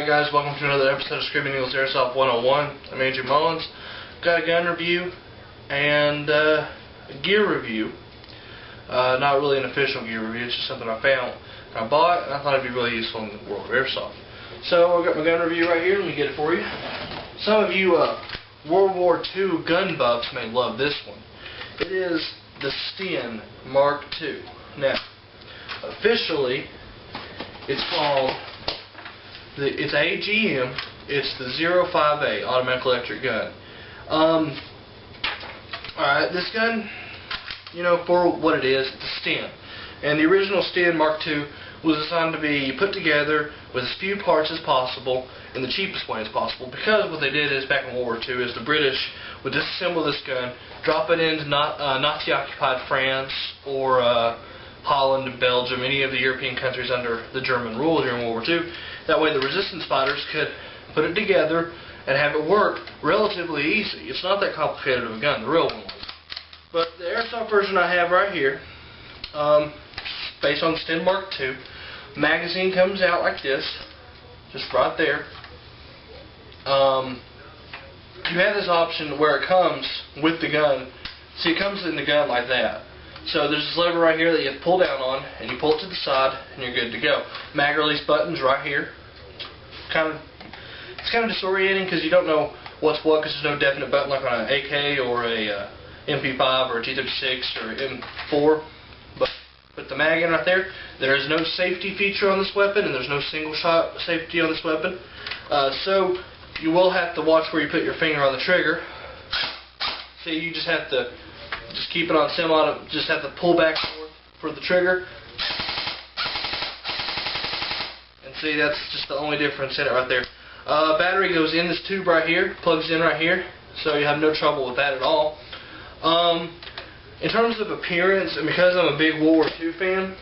Hi guys, welcome to another episode of Screaming Eagles Airsoft 101. I'm AGM Sten. Got a gun review and a gear review. Not really an official gear review, it's just something I found and I bought and I thought it'd be really useful in the world of Airsoft. So I've got my gun review right here, let me get it for you. Some of you World War II gun buffs may love this one. It is the Sten Mk. Now, officially, it's called it's AGM. It's the 05A automatic electric gun. Alright, this gun, you know, for what it is, it's a Sten. And the original Sten Mk. Was designed to be put together with as few parts as possible in the cheapest way as possible, because what they did is, back in World War II, is the British would disassemble this gun, drop it into Nazi-occupied France or Holland and Belgium, any of the European countries under the German rule during World War II. That way the resistance fighters could put it together and have it work relatively easy. It's not that complicated of a gun, the real one was. But the Airsoft version I have right here, based on the Sten Mk. Magazine comes out like this, just right there. You have this option where it comes with the gun. See, it comes in the gun like that. So there's this lever right here that you have to pull down on, and you pull it to the side, and you're good to go. Mag release buttons right here. It's kind of disorienting because you don't know what's what, because there's no definite button like on an AK or a MP5 or a T36 or M4. But the mag in right there, there is no safety feature on this weapon, and there's no single shot safety on this weapon. So you will have to watch where you put your finger on the trigger. See, you just have to keep it on semi, just have to pull back for the trigger. And see, that's just the only difference in it right there. Battery goes in this tube right here, plugs in right here, so you have no trouble with that at all. In terms of appearance, and because I'm a big World War II fan,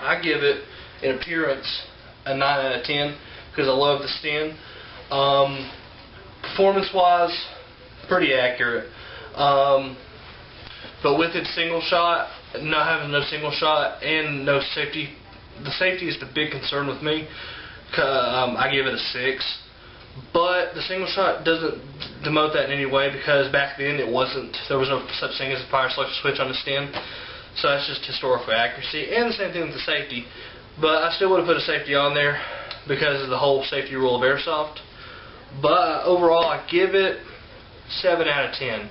I give it, in appearance, a 9 out of 10, because I love the Sten. Performance-wise, pretty accurate. But with its single shot, not having no single shot, and no safety, the safety is the big concern with me. I give it a 6. But the single shot doesn't demote that in any way, because back then there was no such thing as a fire selection switch on the Sten. So that's just historical accuracy. And the same thing with the safety. But I still would have put a safety on there because of the whole safety rule of Airsoft. But overall, I give it 7 out of 10.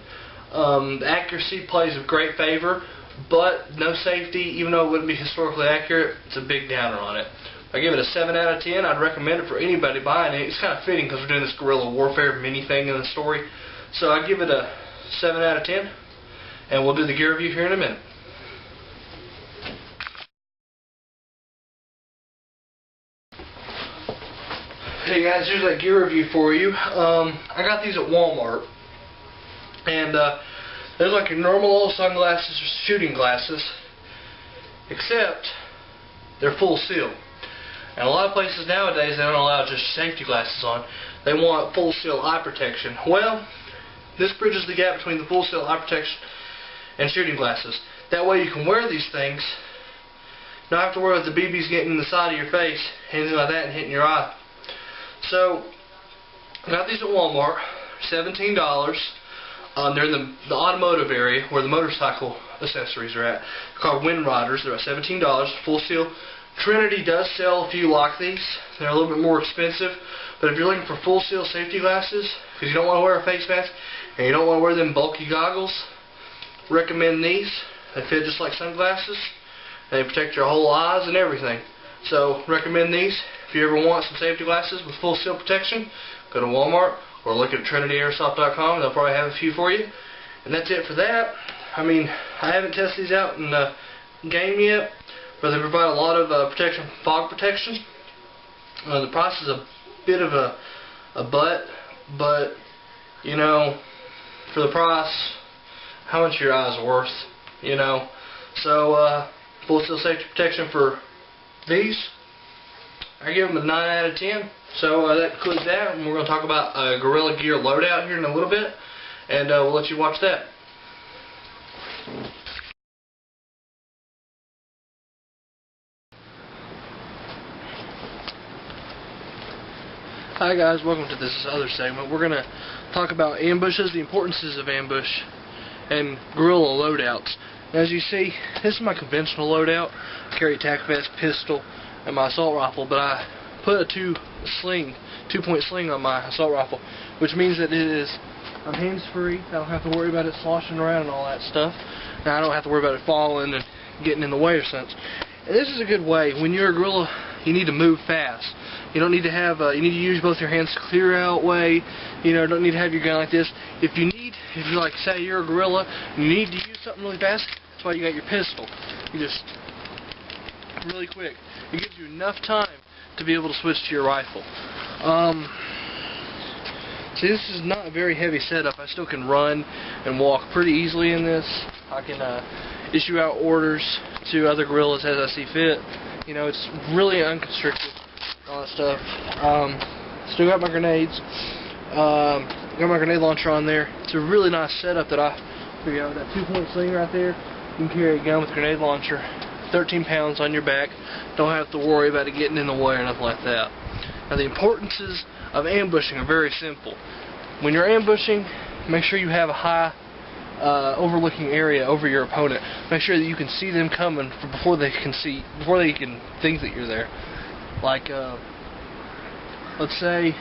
The accuracy plays a great favor, but no safety, even though it wouldn't be historically accurate, it's a big downer on it. I give it a 7 out of 10. I'd recommend it for anybody buying it. It's kind of fitting because we're doing this guerrilla warfare mini thing in the story. So I give it a 7 out of 10. And we'll do the gear review here in a minute. Hey guys, here's that gear review for you. I got these at Walmart. And they're like your normal old sunglasses or shooting glasses. Except they're full seal. And a lot of places nowadays, they don't allow just safety glasses on. They want full seal eye protection. Well, this bridges the gap between the full seal eye protection and shooting glasses. That way you can wear these things, not have to worry about the BBs getting in the side of your face, anything like that, and hitting your eye. So, I got these at Walmart, $17. They're in the automotive area, where the motorcycle accessories are at. They're called Wind Riders. They're at $17, full seal. Trinity does sell a few like these. They're a little bit more expensive, but if you're looking for full seal safety glasses, because you don't want to wear a face mask and you don't want to wear them bulky goggles, recommend these. They fit just like sunglasses. They protect your whole eyes and everything. So recommend these. If you ever want some safety glasses with full seal protection, go to Walmart or look at TrinityAirsoft.com. They'll probably have a few for you. And that's it for that. I mean, I haven't tested these out in the game yet, but they provide a lot of protection, fog protection. The price is a bit of a butt, but you know, for the price, how much your eyes are worth, you know. So full seal safety protection for these, I give them a 9 out of 10. So that concludes that, and we're going to talk about Guerrilla gear loadout here in a little bit, and we'll let you watch that. Hi guys, welcome to this other segment. We're going to talk about ambushes, the importances of ambush, and guerrilla loadouts. As you see, this is my conventional loadout. I carry a tac vest, pistol, and my assault rifle, but I put a two-point sling on my assault rifle, which means that I'm hands-free. I don't have to worry about it sloshing around and all that stuff. Now I don't have to worry about it falling and getting in the way or something. And this is a good way. When you're a guerrilla, you need to move fast. You don't need to have, you need to use both your hands to clear out way. You know, don't need to have your gun like this. If you're like, say you're a guerrilla, and you need to use something really fast, that's why you got your pistol. You just, really quick. It gives you enough time to be able to switch to your rifle. See, this is not a very heavy setup. I still can run and walk pretty easily in this. I can issue out orders to other guerrillas as I see fit. You know, it's really unconstricted, all that stuff. Still got my grenades. Got my grenade launcher on there. It's a really nice setup that I figured out. That two-point sling right there. You can carry a gun with a grenade launcher. 13 pounds on your back. Don't have to worry about it getting in the way or nothing like that. Now, the importances of ambushing are very simple. When you're ambushing, make sure you have a high overlooking area over your opponent. Make sure that you can see them coming before they can think that you're there. Like, let's say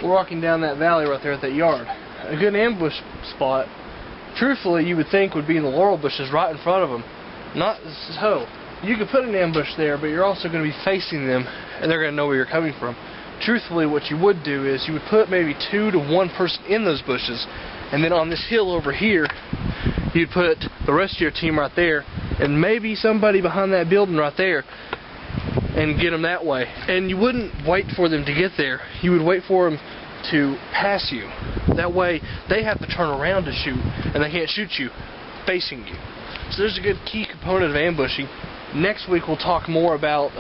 we're walking down that valley right there at that yard. A good ambush spot, truthfully, you would think would be in the laurel bushes right in front of them. Not so. You could put an ambush there, but you're also going to be facing them, and they're going to know where you're coming from. Truthfully, what you would do is you would put maybe 2 to 1 person in those bushes, and then on this hill over here, you'd put the rest of your team right there, and maybe somebody behind that building right there, and get them that way. And you wouldn't wait for them to get there. You would wait for them to pass you. That way, they have to turn around to shoot, and they can't shoot you facing you. So there's a good key component of ambushing. Next week we'll talk more about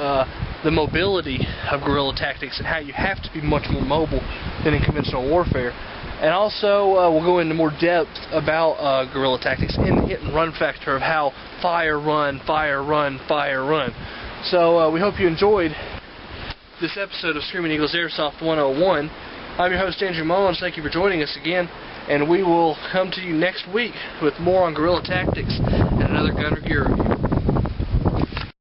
the mobility of guerrilla tactics and how you have to be much more mobile than in conventional warfare. And also we'll go into more depth about guerrilla tactics and the hit and run factor of how fire, run, fire, run, fire, run. So we hope you enjoyed this episode of Screaming Eagles Airsoft 101. I'm your host, Andrew Mullins. Thank you for joining us again. And we will come to you next week with more on guerrilla tactics and another gun or gear review.